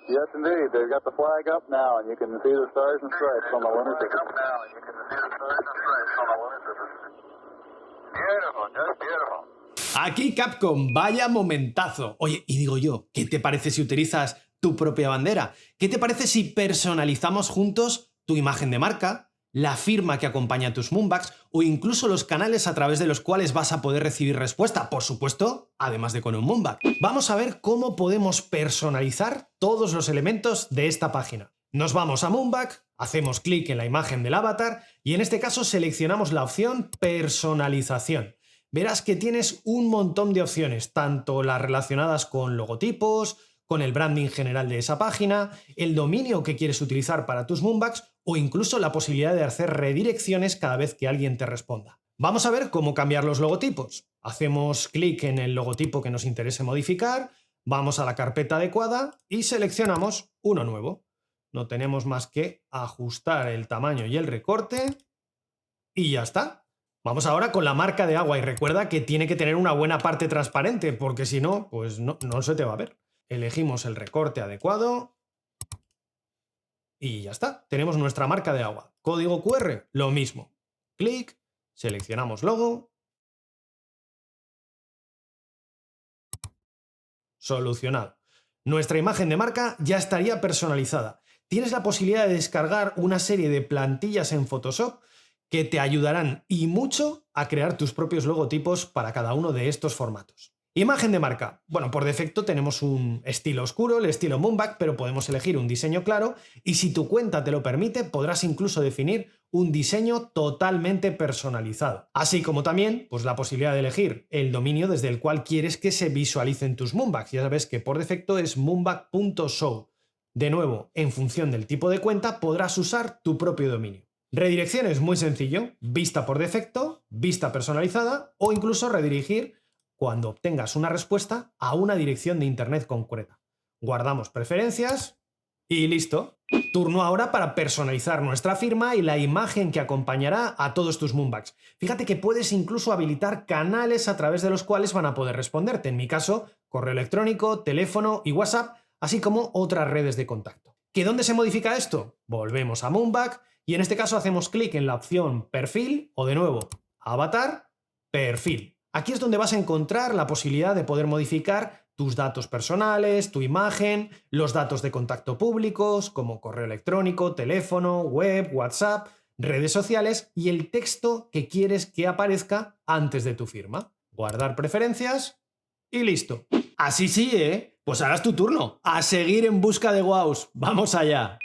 Yes, indeed. They've got the flag up now, and you can see the stars and stripes on the lunar surface. Beautiful, just beautiful. Aquí Capcom, vaya momentazo. Oye, y digo yo, ¿qué te parece si utilizas tu propia bandera? ¿Qué te parece si personalizamos juntos tu imagen de marca, la firma que acompaña a tus Moonbugs o incluso los canales a través de los cuales vas a poder recibir respuesta? Por supuesto, además de con un Moonbug. Vamos a ver cómo podemos personalizar todos los elementos de esta página. Nos vamos a Moonbug, hacemos clic en la imagen del avatar y en este caso seleccionamos la opción Personalización. Verás que tienes un montón de opciones, tanto las relacionadas con logotipos, con el branding general de esa página, el dominio que quieres utilizar para tus Moonbugs o incluso la posibilidad de hacer redirecciones cada vez que alguien te responda. Vamos a ver cómo cambiar los logotipos. Hacemos clic en el logotipo que nos interese modificar, vamos a la carpeta adecuada y seleccionamos uno nuevo. No tenemos más que ajustar el tamaño y el recorte y ya está. Vamos ahora con la marca de agua y recuerda que tiene que tener una buena parte transparente porque si no, pues no se te va a ver. Elegimos el recorte adecuado y ya está. Tenemos nuestra marca de agua. Código QR, lo mismo. Clic, seleccionamos logo. Solucionado. Nuestra imagen de marca ya estaría personalizada. Tienes la posibilidad de descargar una serie de plantillas en Photoshop que te ayudarán y mucho a crear tus propios logotipos para cada uno de estos formatos. Imagen de marca. Bueno, por defecto tenemos un estilo oscuro, el estilo Moonbug, pero podemos elegir un diseño claro y si tu cuenta te lo permite podrás incluso definir un diseño totalmente personalizado. Así como también pues, la posibilidad de elegir el dominio desde el cual quieres que se visualicen tus Moonbugs. Ya sabes que por defecto es moonbug.show. De nuevo, en función del tipo de cuenta podrás usar tu propio dominio. Redirección es muy sencillo, vista por defecto, vista personalizada o incluso redirigir cuando obtengas una respuesta a una dirección de internet concreta. Guardamos preferencias y listo. Turno ahora para personalizar nuestra firma y la imagen que acompañará a todos tus Moonbugs. Fíjate que puedes incluso habilitar canales a través de los cuales van a poder responderte. En mi caso, correo electrónico, teléfono y WhatsApp, así como otras redes de contacto. ¿Que dónde se modifica esto? Volvemos a Moonbug y en este caso hacemos clic en la opción Perfil o de nuevo Avatar, Perfil. Aquí es donde vas a encontrar la posibilidad de poder modificar tus datos personales, tu imagen, los datos de contacto públicos como correo electrónico, teléfono, web, WhatsApp, redes sociales y el texto que quieres que aparezca antes de tu firma. Guardar preferencias y listo. Así sí, ¿eh? Pues ahora es tu turno. A seguir en busca de wows. ¡Vamos allá!